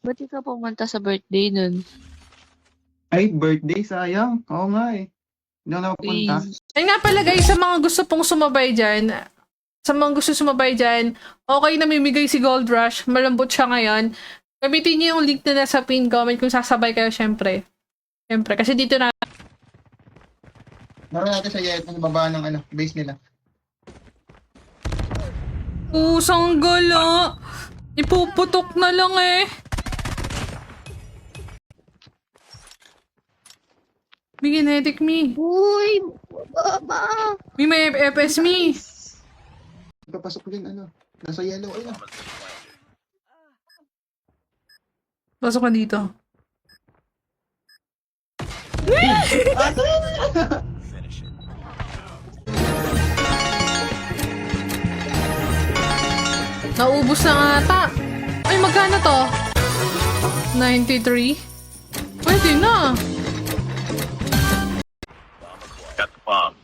Ba't di ka pumunta sa birthday nun? Ay, birthday, sayang. Oo nga eh. Hindi ako napunta. Please. Ay nga pala guys, sa mga gusto pong sumabay dyan, okay, namimigay si Gold Rush. Malambot siya ngayon. Gamitin niyo yung link na nasa pin comment kung sasabay kayo, syempre. Syempre, kasi dito na... Naroon natin sa Yet, ang baba ng base nila. Pusang gala! Ipuputok na lang eh. May kinetic me. Uy! Baba! May FS me. Papasok din, nasa yellow, ayun. Pasok ka dito. Naubos na nga ata. Ay, magkano to? 93? Pwede na. Got the bomb.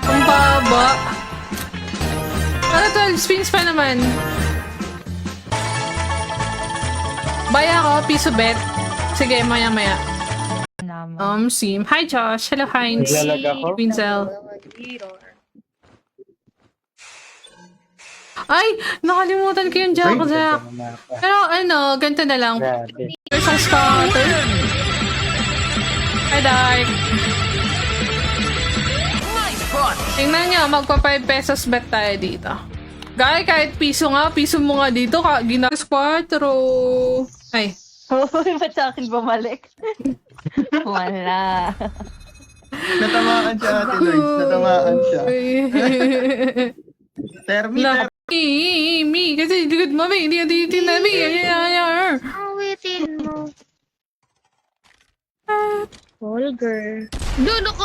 Ang baba. Ano 12 spins pa naman? Buy ako, piso bet. Sige, maya-maya. Sim. Hi, Josh. Hello, Heinz. Naglalag ako. Quinzel. Ay, nakalimutan ko yung Jack. Pero ganito na lang. Grabe. There's a starter. Hi, Dark. Tingnan nyo, magpa 5 pesos bet tayo dito. Guy, kahit piso nga, piso mo nga dito, ginagawa 4. Ay. Uy, ba't sa akin bumalik? Wala. Natamaan siya, Ate Lois. Natamaan siya. Termi. Me, kasi likod mo, me. Hindi natin tinan, me. Awitin mo. Vulgar. Doon ako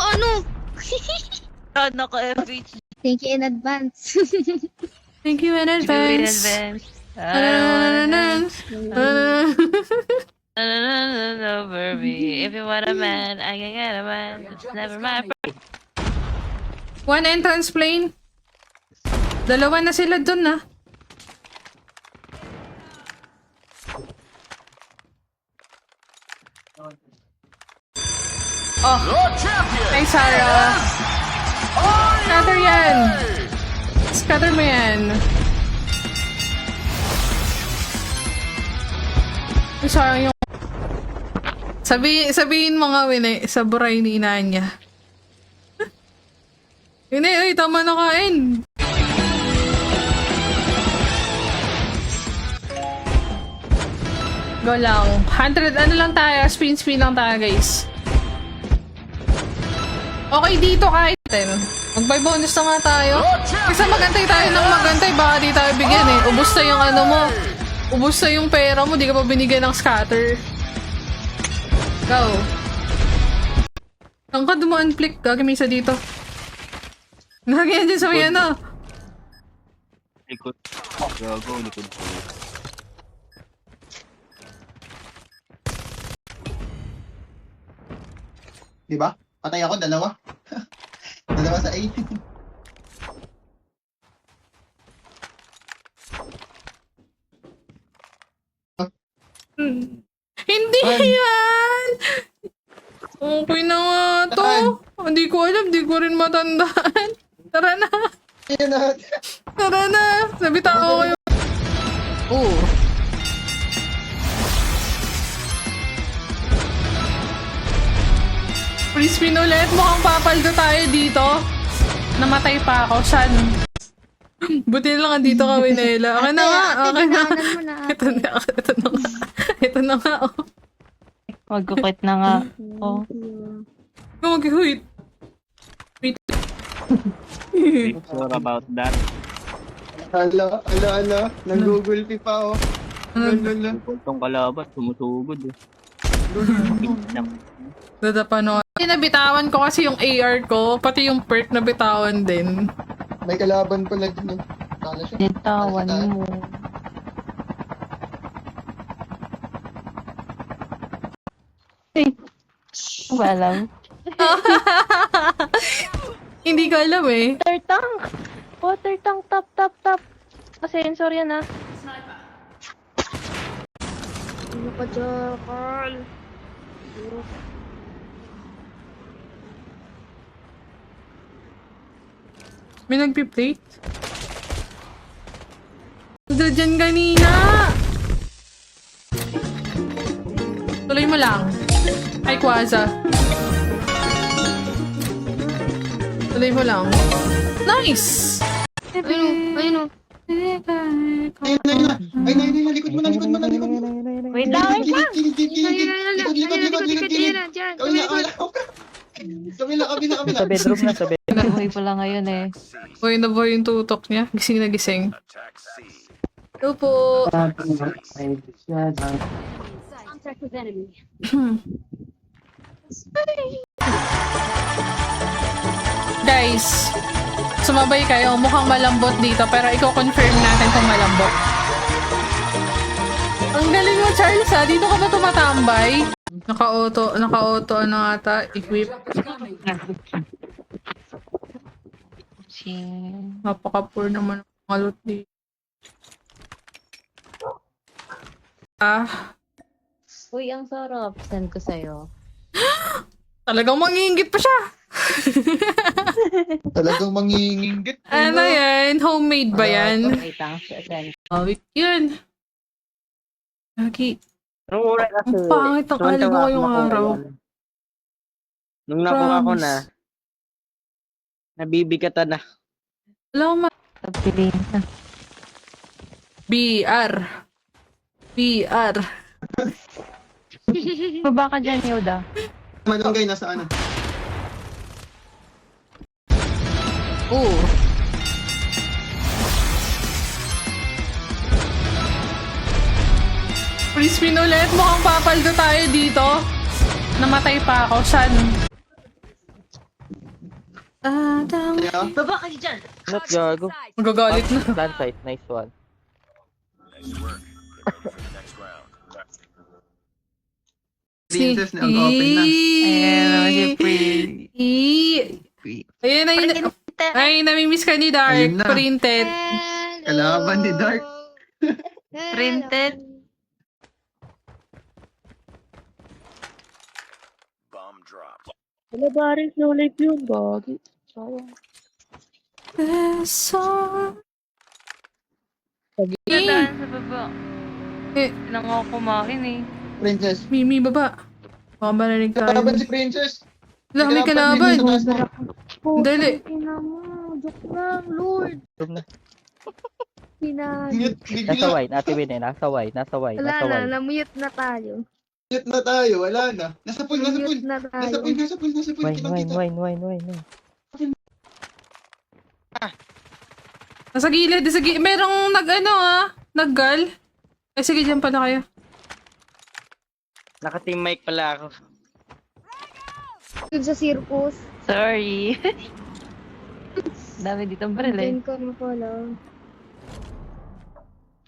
Naka-FH. Thank you in advance. Thank you in advance. Over me. If you want a man, I can get a man. It's never my One entrance plane. Dalawa na sila dun, na. Oh. Ay, Sarah. Scatter yan. Scatter mo yan. Ay, Sarah yung... Sabihin mo nga, Winnie, sa buray ni inaan niya. Winnie, ay, tama na kain. Go lang. 100, lang tayo? Spin lang tayo, guys. Okay, dito kahit. Mag-buy bonus na nga tayo. Kasi magantay tayo ng magantay, baka di tayo bigyan eh. Ubus na yung mo. Ubus na yung pera mo, di ka pa binigyan ng scatter. Go. Ang ka dumaan flick, gagamisa dito. Nagagyan dyan sa may Likod. Gago, likod ko. Diba? Patay ako, dalawa. Dalawa sa 8. Hindi yan! Okay na nga to. Hindi ko alam, hindi ko rin matandaan. Tara na. Ayan na. Tara na. Nabitaw ko yung... Oh. Please spin ulit. Mukhang papaldo tayo dito. Namatay pa ako. Saan? Buti na lang dito ka, Winela. Okay na nga. Okay na. Ito na nga. Ito na nga. Oh. Mag-quit na nga. Oh. Mag-quit. Wait. Sure about that. Ala. Nag-gugulpi pa, oh. Lala. Itong kalabat, sumusugod eh. Dadapan ako. Nabitawan ko kasi yung AR ko, pati yung perk nabitawan din. May kalaban pala din, eh. Kala siya. Nitawan mo. Walang. Hindi ko alam eh. Water tank. Water tank, top. Sensor yan ah. Ano ka dyan, Carl? May nagpi-plate. Doon dyan kanina. Tuloy mo lang. Ay, Kwaza. Tuloy mo lang. Nice! Ayun o. Ayun, likod mo na. Wait lang, wait lang. Kabila. Sa bedroom na, sa bedroom. Nabuhay pala ngayon eh. Buhay na buhay yung tutok niya. Gising na gising. Hello po. Guys, sumabay kayo. Mukhang malambot dito, pero i-confirm natin kung malambot. Ang galing mo, Charles, ha? Dito ka ba tumatambay? Naka-auto, ano ata, equip. Napaka-poor naman ang mga loot dito. Uy, ang sarap. Send ko sa'yo. Talagang manginggit pa siya. Talagang manginginggit. Ano yan? Homemade ba yan? Wait lang. Send. Awit yun. Lagi. Nung una kasi, Ang pangit ang tuwan-tuwa aligo ngayong ako araw. ngayon. Nung nakuha ko Promise. na, nabibigatan na. Alam mo, Pagpiliin na. BR. Baba ka dyan, Yoda. Malunggay, nasa ano? Oo. Please win ulit. Mukhang papaldo tayo dito. Namatay pa ako. Saan? Kaya, Baba ka dyan! Not gago. Magagalit na. Plant site, nice one. princess na open na. Ayan naman si Ayan na yun. Ay, namimiss ka ni Dark. Ayun na. Printed. Kalaban ni Dark. Printed. Wala ba rin slow life yun, gagi? Sayang. Nadaan sa baba. Eh. Nang ako kumain eh. Princess. Mimi, baba. Baka marinig tayo. Kalaban si Princess. Wala kami kalaban. Dali. Ina mo, joke lang, Lord. Na. Pinag... Mute, Nasa bigla. white, Ate Win eh. Nasa white. Wala na, namute na tayo. Mute na tayo, wala na. Nasa pool. Namute na tayo. Nasa pool. Wine. Nasa gilid. Merong naggal. Ay, sige, dyan pala kayo. Naka-team mic pala ako. Dun sa circus. Sorry. Dami ditong baril eh. Antayin ko na pala.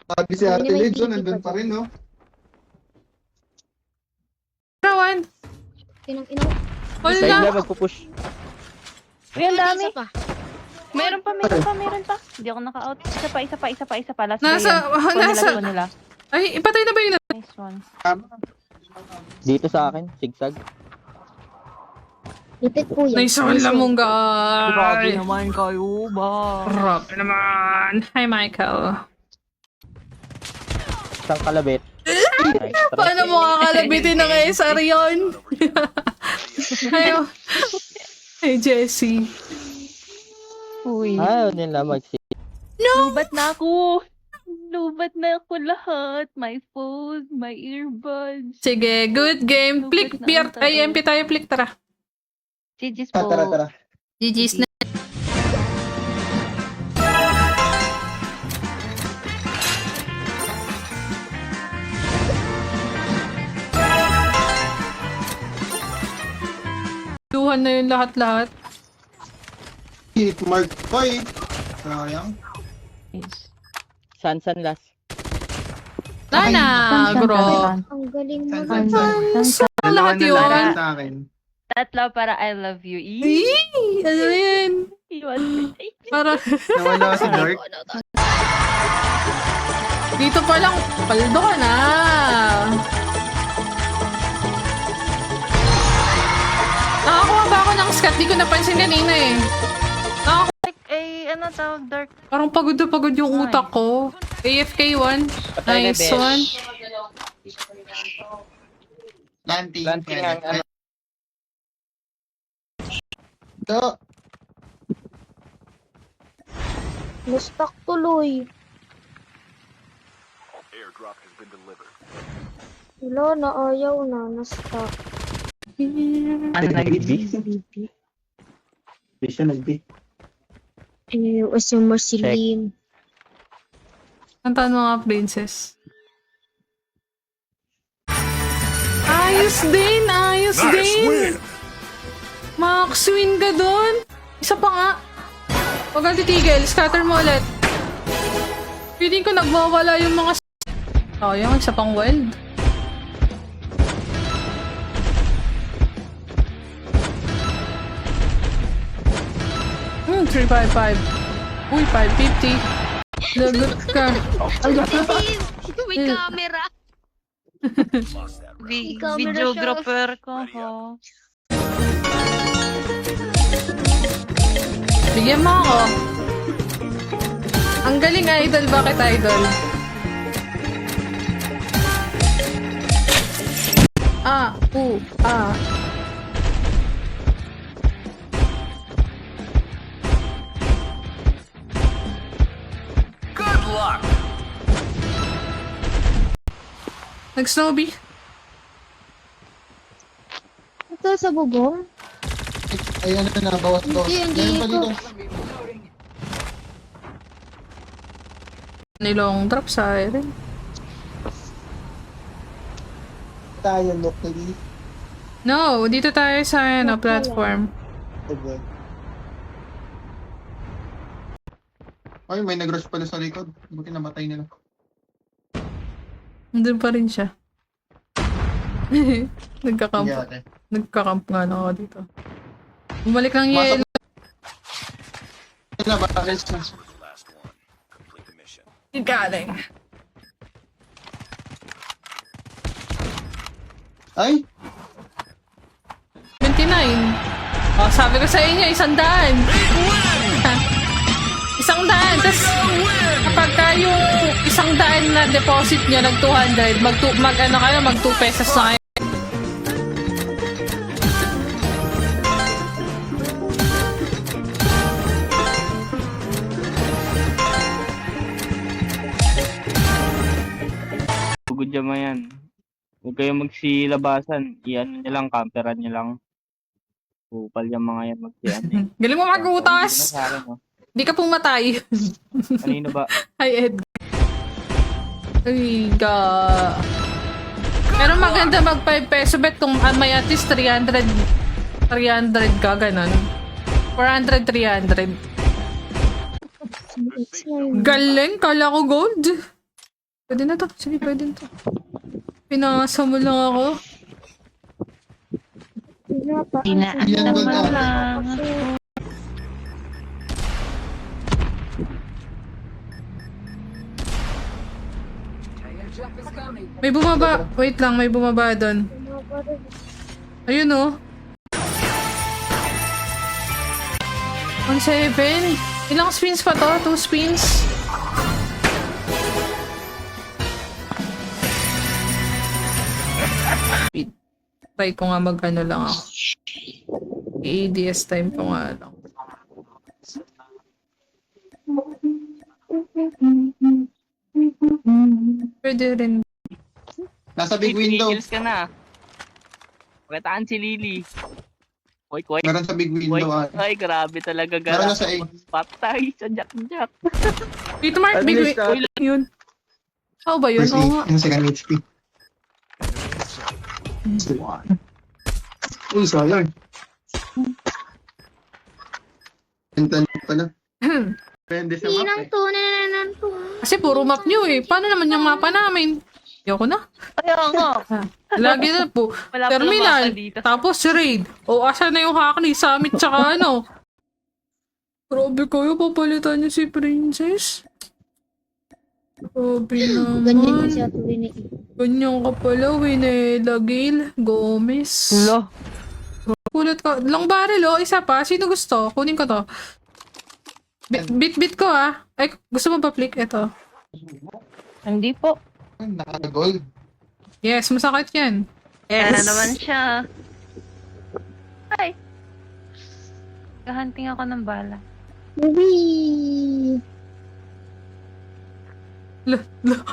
Sabi si Ate Lids, nandun pa rin, no? Rawan. Tinang ina. All Side na. na magpupush. Uy, ang dami. Isa pa. Meron pa. Hindi ako naka-out. Isa pa. Last Nasa- Kuha nila. Ay, ipatay na ba yun? Nice one. Dito sa akin, zigzag. Lipit po yan. Nice one lang mong guy. naman kayo ba? Rob naman. Hi, Michael. Isang kalabit. Nice. Paano mo kakalabitin ng SR yun? Ayo. Hey, Jessie. Uy. Ayaw nila mag-sit. Lubat na ako lahat. My phone, my earbuds. Sige, good game. Flick, beer. Ay, MP tayo, flick, tara. GG's po. Tara. GG's na. Duhan na yun lahat-lahat. Hit mark. Hoy! Sayang. San last. Lana, bro. Ang galing mo San. naman. Lahat Dalawa na yun. lang sa akin. Tatlo para I love you. Eee! Ano yan? Para Nawala si Dark. dito pa lang, paldo ka na. Nakakuha ba ako ng scat? Di ko napansin kanina eh. Ano tawag, Dark? Parang pagod na pagod yung utak ko. AFK 1. Nice one. Planting. Planting ang ano. Ito. Na-stuck tuloy. Wala na, ayaw na. Na-stuck. Ano nag-B? Di siya nag-B. As yung Marceline. Kantaan mga princess. Ayos din! Ayos din! Max win ka doon! Isa pa nga! Huwag kang titigil. Scatter mo ulit. Feeling ko nagwawala yung mga oh, yung isa pang wild. Hmm, 355. Uy, 550. Lagot ka. May camera. Videographer ko ho. Bigyan mo ako. Ang galing, idol. Bakit idol? Ah. Nag-snowbee. Ito sa bubong. Ayan na, bawas. Hindi Ganun pa ko. dito. Nilong drop sa iron. Tayo, locally. No, dito tayo sa platform. Ay, may nag-rush pala sa likod. Buti namatay nila. Nandun pa rin siya. Nagkakamp. Sige ate. Nagkakamp nga na ako dito. Bumalik lang yelo. Ito na, bakit na? Galing. Ay! 29. Oh, sabi ko sa inyo, 100. 100. Tapos, kapag ka yung 100 na deposit nyo, nag 200, mag 2 pesos na kayo. Pugod dyan mo yan. Huwag kayong magsilabasan. Iyan nyo lang, camperan nyo lang. Kupal yung mga yan magsiyan. Galing mo mag-utas! Di ka pumatay. Kanino ba? Hi, Ed. Ay, pero maganda mag 5 peso bet kung may at least 300 ka, ganun. 400, 300. Galing, kala ko gold. Pwede na to. Sige, pwede na to. Pinasa mo lang ako. Dinaan mo lang. May bumaba. Wait lang, may bumaba doon. Ayun oh. 1-7. Ilang spins pa to? 2 spins? Wait. Try ko nga mag-ano lang ako. ADS time ko nga lang. Pwede rin. Nasa big window. Kills ka na. Pakitaan si Lily. Koy. Meron sa big window. Ay, grabe talaga. Meron na sa A. Patay sa Jack. Dito Mark, big win. Yun. How ba yun? First Oo A. nga. Yung second HP. Uy, sayang. Tentan pala. Depende sa map Ninang eh. to, nananang to. Kasi puro map nyo eh. Paano naman yung mapa namin? Ayoko na. Kaya nga. Lagi na po. Wala pa Terminal. lumasa dito. Tapos raid. O, asa na yung Hackney Summit tsaka ano? Grabe kayo, papalitan niyo si Princess. Grabe Ganyan din naman. siya tuwin eh. Ganyan ka pala, Winela Gale Gomez. Lo. Kulat ka. Long barrel, oh. Isa pa. Sino gusto? Kunin ko to. Bit ko, ah. Ay, gusto mo ba flick? Ito. Hindi po. Naka-gold. Yes, masakit yan. Kaya naman siya. Ay. Gahanting ako ng bala. Wee!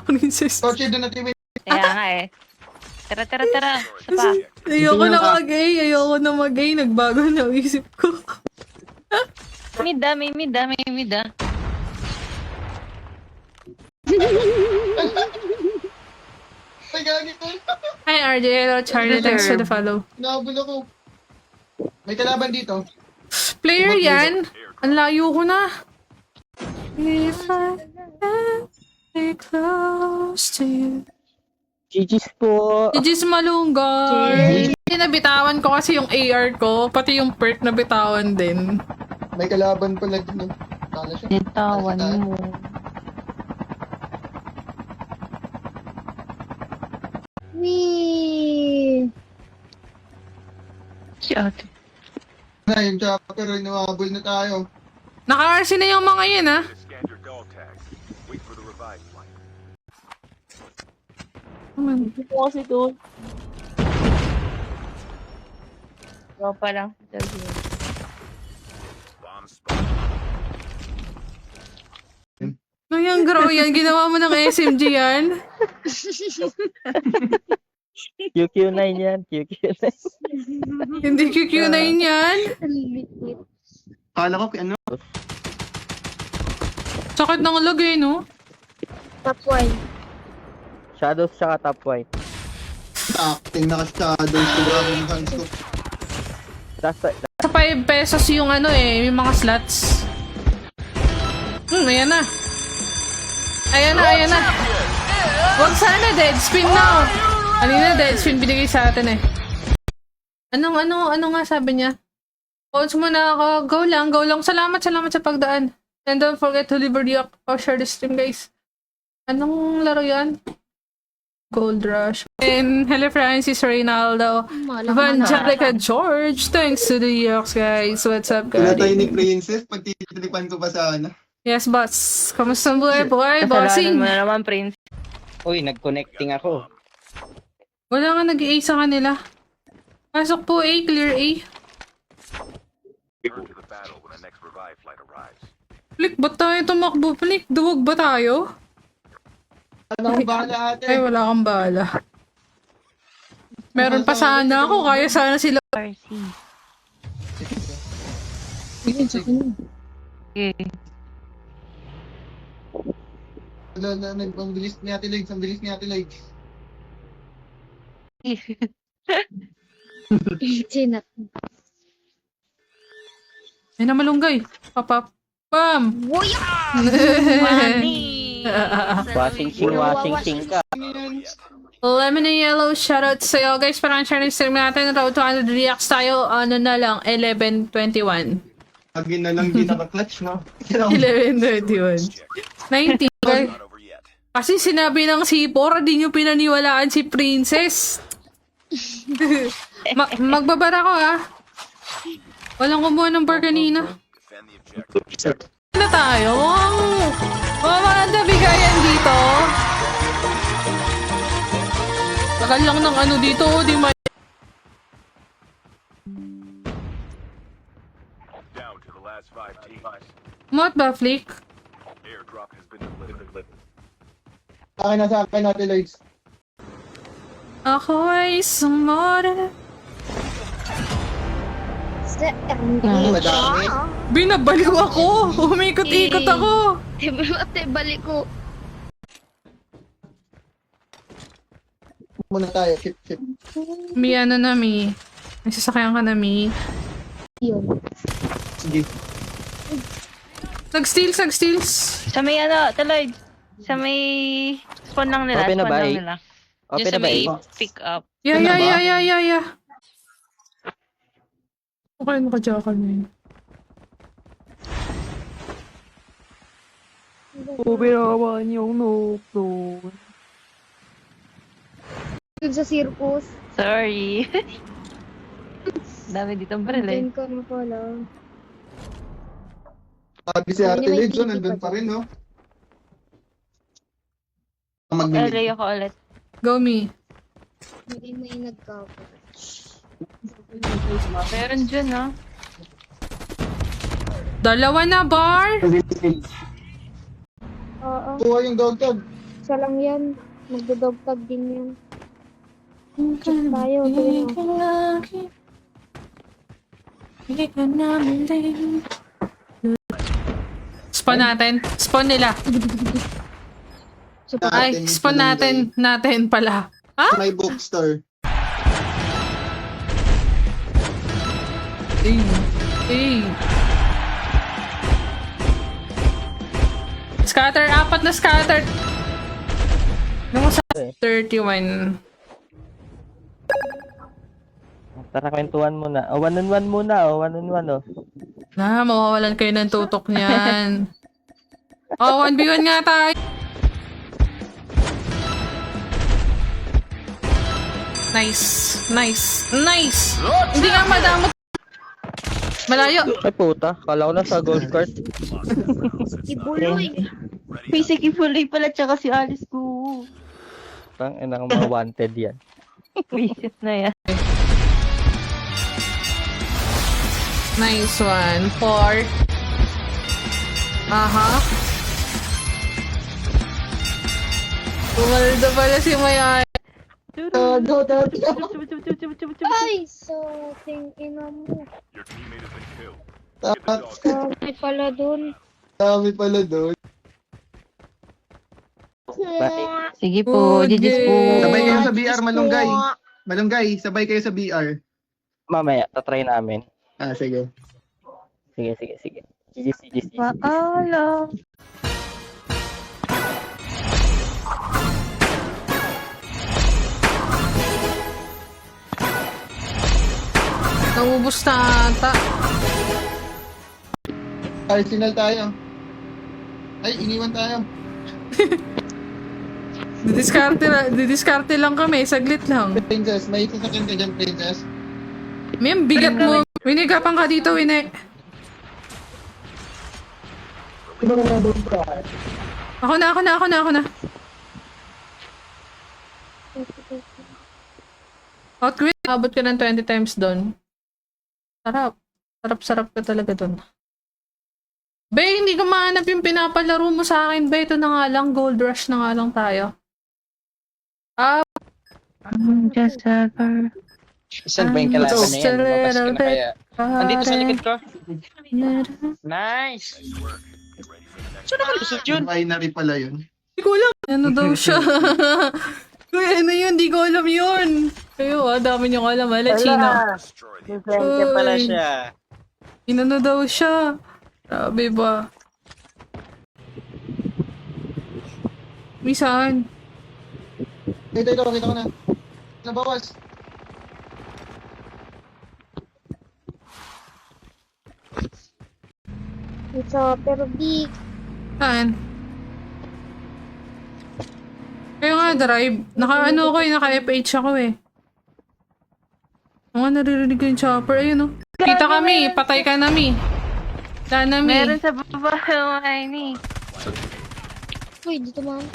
Princess. Torche, doon natin Kaya nga eh. Tara, tara, tara. Isa pa. Ayoko na mag-A. Ayoko na mag-A. Nagbago na ang isip ko. Mida, may mida, may mida. Ay, gagi ko. Hi, RJ. Hello, Charlie. Thanks for the follow. Nahabol ako. May kalaban dito. Player yan. Ang layo ko na. If I stay close to you. GG's po. Gis Malunggoy. Nabitawan ko kasi yung AR ko. Pati yung perk na bitawan din. May kalaban pala dito. Kala siya. Bitawan mo. Wee! Si ate. Na, yung chopper, nahabol na tayo. Naka-RC na yung mga yan, ha? Scan your dog tags. Wait for the revive flight. Kasi doon. Tropa lang. Bomb spot. Ano yung grow yan? Ginawa mo ng SMG yan? QQ9 yan. QQ9. Hindi QQ9 yan? Lit-lit. Kala ko, ano? Sakit ng lagay, no? Top 1. Shadows tsaka top white. Acting naka-shadow. Sobrang yung hands ko. Sa 5 pesos yung ano eh, yung mga slots. Ayan na. Ayan na, ayan na. Huwag sana dead spin na. Alina dead spin binigay sa atin eh. Ano nga sabi niya? Coach mo na ako. Go lang, go lang. Salamat sa pagdaan. And don't forget to leave a react or share the stream, guys. Anong laro yan? Gold Rush. And hello Francis Reynaldo. Evangelica George. Thanks to the Yoks, guys. What's up, Wala tayo guys? ni Princess. Pagtitilipan ko pa sana. Yes, boss. Kamusta ang buhay? Buhay, bossing. Kasalanan mo na naman, Prince. Uy, nag-connecting ako. Wala nga nag-A sa kanila. Pasok po A, clear A. Return to the battle when the next revive flight arrives. Flick, ba't tayo tumakbo? Flick, duwag ba tayo? Ano ang bahala ate? Ay, wala kang bala. Meron pa sana ako, kaya sana sila. RC. Ayun, sa kanya. Okay. Ang bilis ni Ate Legs. Ang bilis ni Ate Legs. Sinat. Ay na malunggay. Papap. Pam! Money! Washing ka. Lemon and Yellow, shoutout sa'yo. Guys, parang share ng stream natin. Road to 100 reacts tayo. Ano na lang, 11:21. Lagi na lang di naka-clutch, no? 11:21. 19. Okay. Not over yet. Kasi sinabi ng C4, di nyo pinaniwalaan si Princess. Magbabara ko, ha? Walang kumuha ng bar kanina. Defend the objective. Na tayo? Mga bigayan dito. Tagal lang ng ano dito, di ma... Down to the last 5 teams. Mat ba, Flick? Airdrop has been delivered. Sa akin, Ate Legs. Ako ay sumora. Madami. Binabaliw ako. Umikot-ikot ako. Ate, balik ko. Muna tayo. Ship. Mi, ano na, Mi? May sasakyan ka na, Mi. Yun. Sige. Nag-steals. Sa may ano, tuloy. Sa may spawn lang nila. Okay na Spawn ba, lang eh? nila. Yung Open sa na ba may eh? pick up. Yeah, Ano ba? yeah. Okay, naka-jackal na yun. Binawan yung noob doon. Dun sa circus. Sorry. Dami ditong baril eh. Andun ka na pala. Sabi si Ate Ano naman Lids, yung nandun titi pa pa rin, no? LA ako ulit. Go me. Hindi may nag-cover. Meron dyan, no? Dalawa na, bar! Oo. Kuha yung dog tag. Isa lang yan. Magdodog tag din yan. Check tayo. Tingnan mo. Spawn natin. Spawn nila. Super. Ay, spawn natin pala. Ha? May bookstore. Ay. Scatter, apat na scatter. Nung sa 31. Tara, kwentuhan muna. O, one-on-one muna. O, one-on-one, o. Na, mawawalan kayo ng tutok niyan. Oh, 1v1 nga tayo. Nice. Hindi nga madamot. Malayo. Ay, puta. Kala ko na sa gold card. Ibuloy. Basic ipuloy pala tsaka si Alice ko. Tang, inang mga wanted yan. Visit na yan. Nice one. 4. Aha. Pumalda pala si Maya. Ay, so, tingin mo. Your teammate has been killed. Get the dog tag. Dami pala dun. Dami pala doon. Sige po, GG's po. Sabay kayo sa BR, Malunggay. Malunggay, sabay kayo sa BR. Mamaya, tatry namin. Ah, sige. Sige. GG. Paalam. Naubos na ata. Arsenal tayo. Ay, iniwan tayo. Didiskarte lang kami. Saglit lang. Princess, may sasakyan ka dyan, Princess. May bigat mo. Winagapan ka dito, Wine. Ako na. Hot Green, abot ka ng 20 times doon. Sarap ka talaga doon. Bay, hindi ko mahanap yung pinapalaro mo sa akin. Bay, ito na nga lang. Gold Rush na nga lang tayo. Just a girl. Saan ba yung kalaban na yan? Lumabas ka na kaya. Andito sa likod ko. Nice! Nice work. Get ready for the next Saan nakalusot yun? Binary pala yun. Hindi ko alam. Ano daw siya? Kuya, ano yun? Di ko alam yun. Kayo, dami niyong alam. China. destroy the Sensya pala Uy. siya. Inano daw siya. Grabe ba? Misan. Ito, kita ko na. Nabawas. Isa, pero big. Saan? Kaya nga, drive. Naka-ano ko eh, naka-FH ako eh. Oo nga, naririnig ko yung chopper. Ayun oh. Kita kami, patay ka nami. Wala nami. Meron sa baba ng Aini. Uy, dito man.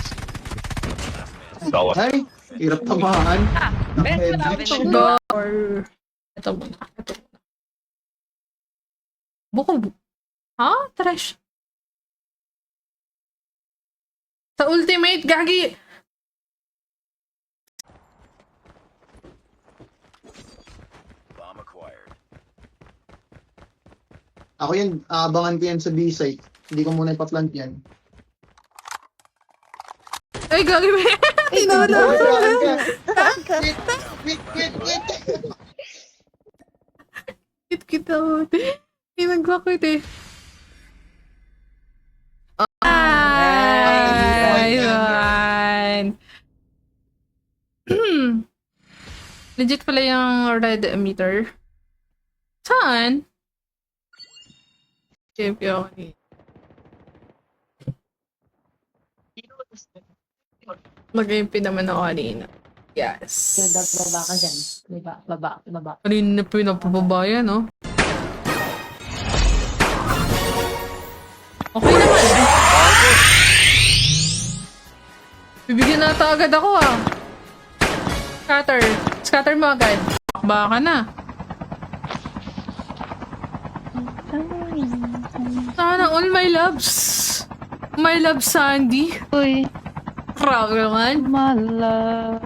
Ay, hirap tamahan. Meron sa Naka-headset. Door. Ito muna. Buko. Ha? Trash. Sa ultimate, gagi. bomb acquired. Ako yan, aabangan ko yan sa B-site. Hindi ko muna ipaplant yan. Ay, gagi ba? Tinala. Kit ako. Nag-quit eh. Ay, man. Legit pala yung red emitter. Saan? Okay, okay. Mag-MP naman ako kanina. Yes. Baba ka dyan. Baba. Kanina na pinapababa no? Okay naman. Bibigyan na ata agad ako Scatter mo agad. Baka na. Sana all my loves. My love Sandy. Uy, Grabe naman. mala.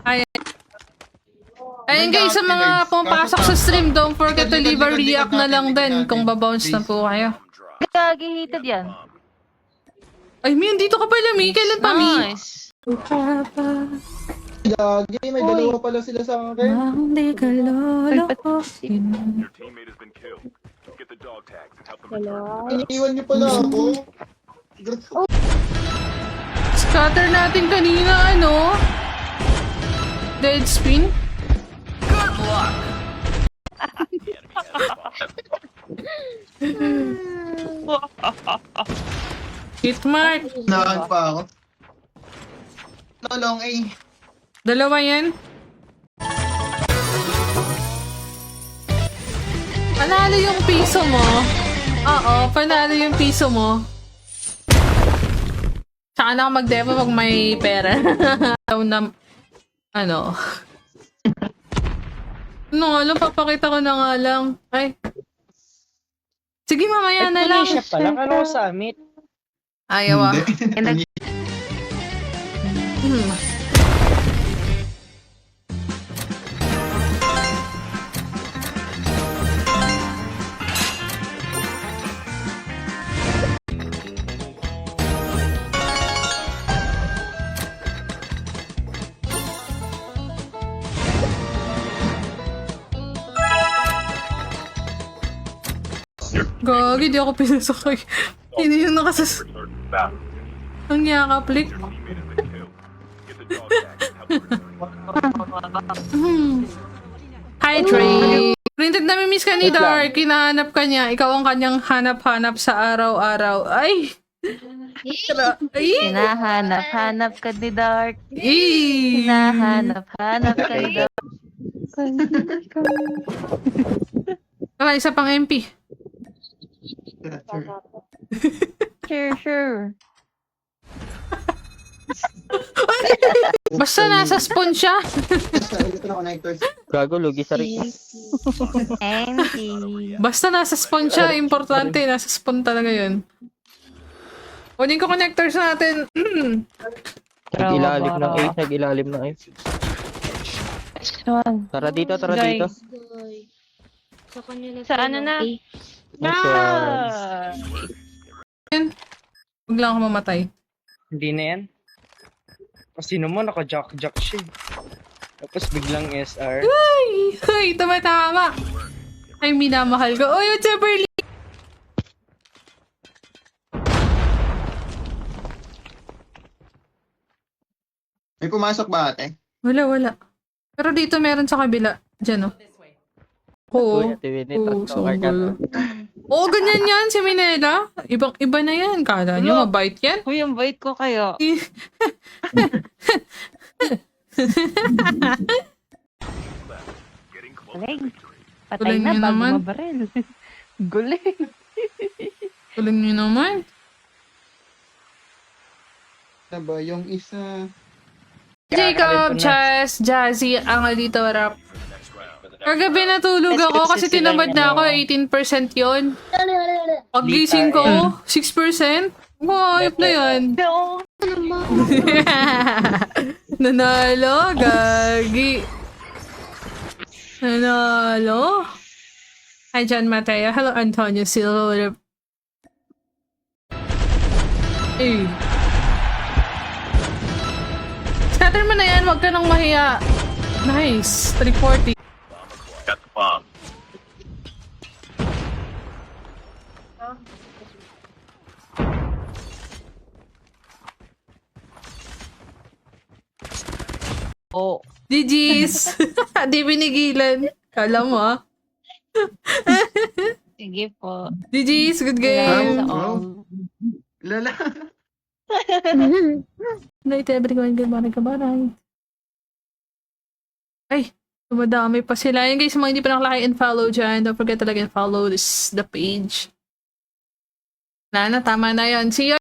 Ayun guys, sa mga pumapasok sa stream, don't forget to leave a react na lang din kung babounce na po kayo. Gagi hated yan. Ay, Min, dito ka pala, Mi. Kailan pa, Mi? Nice. Gagi, may dalawa pala sila sa akin. Hindi ka lolo. Your teammate has been killed. Get the dog tags and help them return. Iniiwan niyo pala ako. Scatter natin kanina, Dead spin. Hit mark. Nakan pa ako. Lolong eh. Dalawa yan. Panalo yung piso mo. Oo, panalo yung piso mo. Saka na ako mag-demo pag may pera. Ano nga lang, papakita ko na nga lang. Ay. Sige, mamaya na lang. Siya pala, kala ko summit. Ayaw Hindi. Gagi, di ako pinasakay. Hindi yung nakasas... Ang yakaplik. Teammate has been killed. Get the dog tags and help them return. Hi, Trey! Printed na miss ka ni Dark. Hinahanap ka niya. Ikaw ang kanyang hanap-hanap sa araw-araw. Ay! Ay! Hinahanap-hanap ka ni Dark. Ay! Hinahanap-hanap ka ni Dark. Tara, isa pang MP. Sure. Basta nasa spawn siya. Gago, lugi sa rin. Empty. Basta nasa spawn siya. Importante, nasa spawn talaga yun. Kunin ko connectors natin. Nag-ilalim ng A, nag-ilalim ng A. Tara dito, tara dito. Sa kanila Sa ano na? Huwag lang ako mamatay. Hindi na yan. Kasi naman naka-jack-jack siya. Tapos biglang SR. Ay, tama. Ay, minamahal ko. Oh, yung Cheverly. May pumasok ba ate? Wala. Pero dito meron sa kabila. Diyan, Oo. Kuya, tiwinit. Oo, ganyan yan si Minela. Ibang-iba na yan. Kala nyo, mabait yan. Uy, ang bait ko kayo. Getting close. Galing. Patay Galing na niyo bago naman. mabaril. Guling. Tulang nyo naman. Ano ba yung isa? Jacob, Chas, Jazzy, ang alito rap. Kagabi natulog ako kasi tinamad na ako. 18% yun. Paggising ko, 6%. Ayop na yan. Nanalo, gagi. Nanalo. Hi, John Mateo. Hello, Antonio Silva. Eh. Scatter mo na yan, wag ka nang mahiya. Nice. 340. Got the bomb. po. GG's! Di binigilan. Kala mo ah. Sige po. GG's, good Salamat game. sa all. Lala. Night everyone, good morning, kabaray. Ay, dumadami pa sila. Ayun guys, mga hindi pa nakalaki and follow dyan. Don't forget to like and follow the page. Wala na, tama na yun. See you